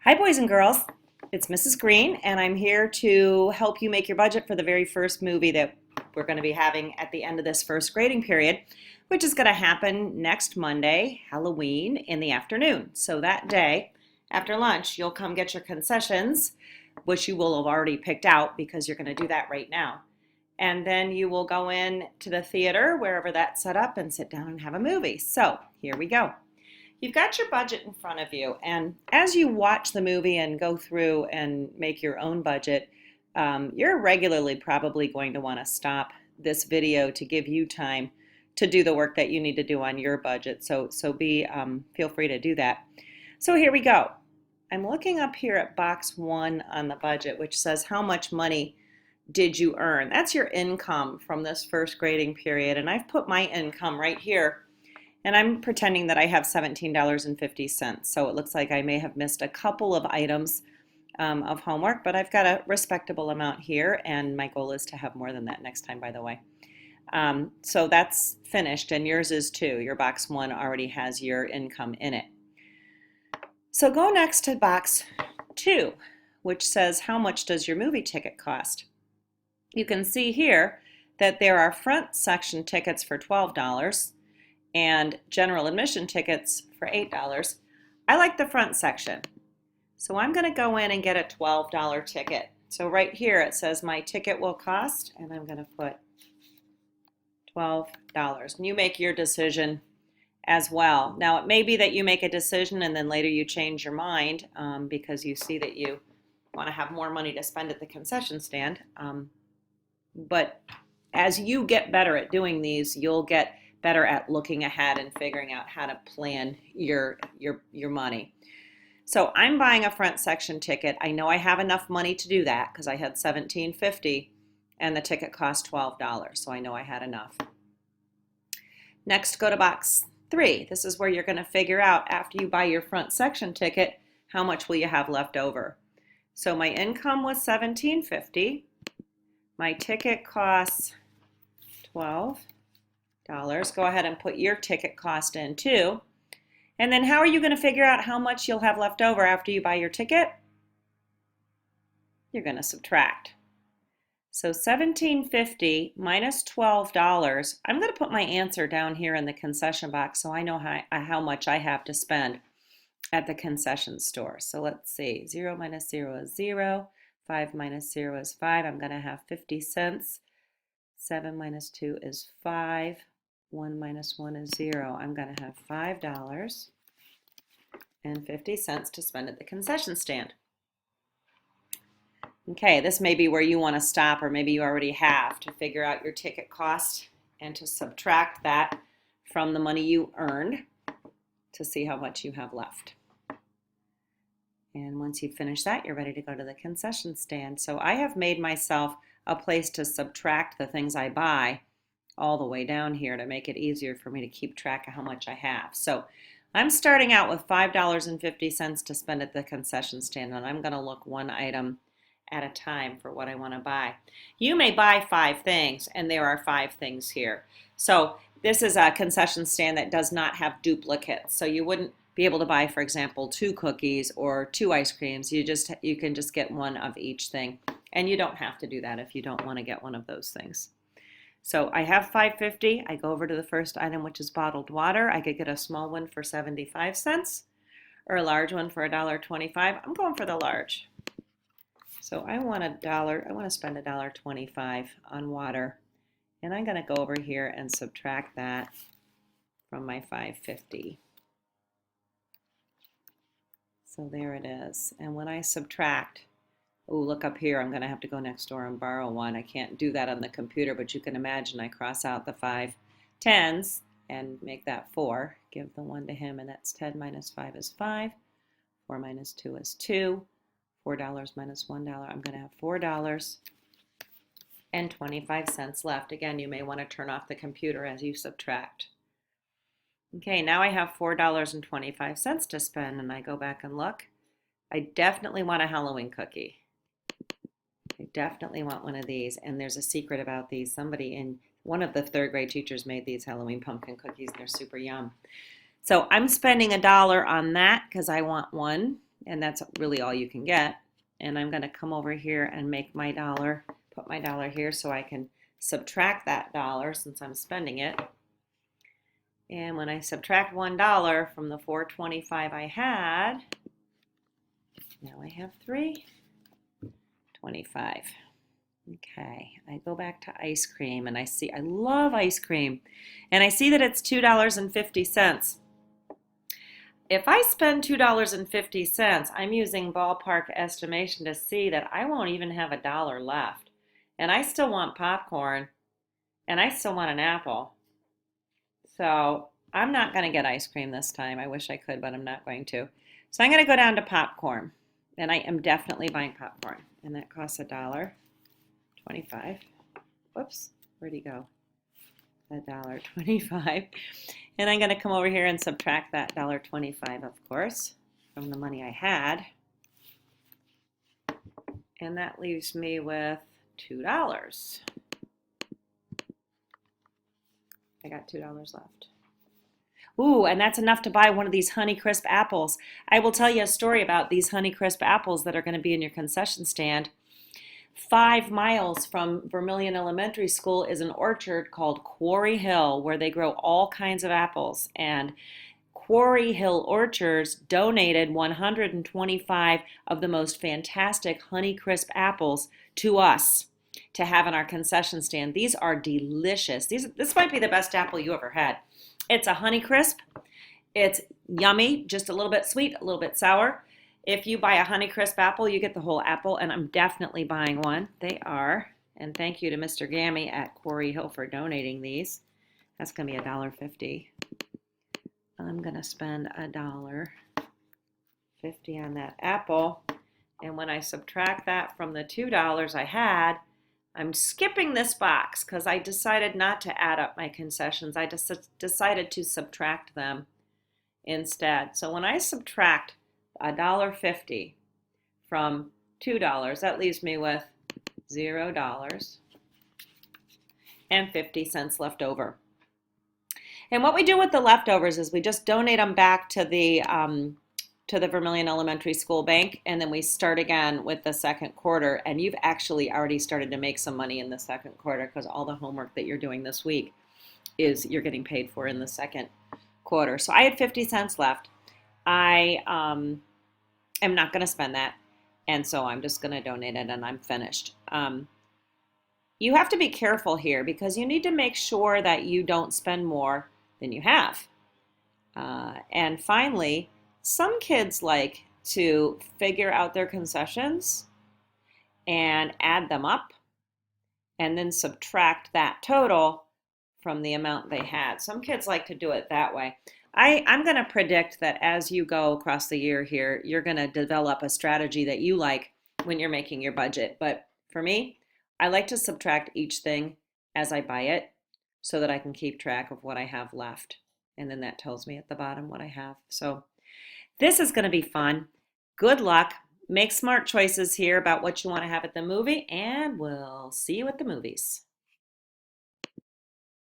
Hi, boys and girls. It's Mrs. Green, and I'm here to help you make your budget for the very first movie that we're going to be having at the end of this first grading period, which is going to happen next Monday, Halloween, in the afternoon. So that day, after lunch, you'll come get your concessions, which you will have already picked out because you're going to do that right now. And then you will go in to the theater, wherever that's set up, and sit down and have a movie. So here we go. You've got your budget in front of you, and as you watch the movie and go through and make your own budget, you're regularly probably going to want to stop this video to give you time to do the work that you need to do on your budget. Feel free to do that. So here we go. I'm looking up here at box 1 on the budget, which says how much money did you earn? That's your income from this first grading period, and I've put my income right here. And I'm pretending that I have $17.50, so it looks like I may have missed a couple of items of homework, but I've got a respectable amount here, and my goal is to have more than that next time, by the way. So that's finished, and yours is too. Your box 1 already has your income in it. So go next to box 2, which says how much does your movie ticket cost? You can see here that there are front section tickets for $12 and general admission tickets for $8. I like the front section. So I'm going to go in and get a $12 ticket. So right here it says my ticket will cost, and I'm going to put $12. And you make your decision as well. Now it may be that you make a decision and then later you change your mind because you see that you want to have more money to spend at the concession stand. But as you get better at doing these, you'll get better at looking ahead and figuring out how to plan your money. So I'm buying a front section ticket. I know I have enough money to do that because I had $17.50 and the ticket cost $12, so I know I had enough. Next, go to box 3. This is where you're going to figure out, after you buy your front section ticket, how much will you have left over. So my income was $17.50. My ticket costs $12. Go ahead and put your ticket cost in too. And then how are you going to figure out how much you'll have left over after you buy your ticket? You're going to subtract. So $17.50 minus $12. I'm going to put my answer down here in the concession box so I know how much I have to spend at the concession store. So let's see. 0 minus 0 is 0. 5 minus 0 is 5. I'm going to have 50 cents. 7 minus 2 is 5. 1 minus 1 is 0. I'm going to have $5.50 to spend at the concession stand. Okay, this may be where you want to stop, or maybe you already have, to figure out your ticket cost and to subtract that from the money you earned to see how much you have left. And once you finish that, you're ready to go to the concession stand. So I have made myself a place to subtract the things I buy all the way down here to make it easier for me to keep track of how much I have. So I'm starting out with $5.50 to spend at the concession stand, and I'm going to look one item at a time for what I want to buy. You may buy 5 things, and there are 5 things here. So this is a concession stand that does not have duplicates. So you wouldn't be able to buy, for example, 2 cookies or 2 ice creams. You can just get one of each thing. And you don't have to do that if you don't want to get one of those things. So I have $5.50. I go over to the first item, which is bottled water. I could get a small one for 75 cents or a large one for $1.25. I'm going for the large. So I want to spend $1.25 on water. And I'm going to go over here and subtract that from my $5.50. So there it is. And when I subtract, oh, look up here, I'm going to have to go next door and borrow one. I can't do that on the computer, but you can imagine I cross out the 5 tens and make that 4. Give the 1 to him, and that's 10 minus 5 is 5. 4 minus 2 is 2. $4 minus $1, I'm going to have $4.25 left. Again, you may want to turn off the computer as you subtract. Okay, now I have $4.25 to spend, and I go back and look. I definitely want a Halloween cookie. I definitely want one of these, and there's a secret about these. One of the 3rd grade teachers made these Halloween pumpkin cookies. They're super yum. So I'm spending $1 on that because I want one. and that's really all you can get. And I'm going to come over here and make my dollar, put my dollar here so I can subtract that dollar since I'm spending it. And when I subtract $1 from the $4.25 I had, now I have $3.25. Okay, I go back to ice cream and I see, I love ice cream, and I see that it's $2.50. If I spend $2.50, I'm using ballpark estimation to see that I won't even have $1 left. And I still want popcorn, and I still want an apple. So I'm not going to get ice cream this time. I wish I could, but I'm not going to. So I'm going to go down to popcorn, and I am definitely buying popcorn, and that costs $1.25. Whoops, where'd he go? $1.25. And I'm going to come over here and subtract that $1.25, of course, from the money I had. And that leaves me with $2. I got $2 left. Ooh, and that's enough to buy one of these Honeycrisp apples. I will tell you a story about these Honeycrisp apples that are going to be in your concession stand. 5 miles from Vermilion Elementary School is an orchard called Quarry Hill, where they grow all kinds of apples. And Quarry Hill Orchards donated 125 of the most fantastic Honeycrisp apples to us to have in our concession stand. These are delicious. This might be the best apple you ever had. It's a Honeycrisp. It's yummy, just a little bit sweet, a little bit sour. If you buy a Honeycrisp apple, you get the whole apple, and I'm definitely buying one. They are. And thank you to Mr. Gammy at Quarry Hill for donating these. That's going to be $1.50. I'm going to spend $1.50 on that apple. And when I subtract that from the $2 I had, I'm skipping this box because I decided not to add up my concessions. I just decided to subtract them instead. So when I subtract $1.50 from $2, that leaves me with $0.50 left over. And what we do with the leftovers is we just donate them back to the Vermilion Elementary School bank, and then we start again with the second quarter. And you've actually already started to make some money in the second quarter because all the homework that you're doing this week is you're getting paid for in the second quarter. So I had 50 cents left. I am not going to spend that, and so I'm just going to donate it, and I'm finished. You have to be careful here because you need to make sure that you don't spend more than you have. And finally, some kids like to figure out their concessions and add them up and then subtract that total from the amount they had. Some kids like to do it that way. I'm going to predict that as you go across the year here, you're going to develop a strategy that you like when you're making your budget. But for me, I like to subtract each thing as I buy it so that I can keep track of what I have left. And then that tells me at the bottom what I have. So this is going to be fun. Good luck. Make smart choices here about what you want to have at the movie, and we'll see you at the movies.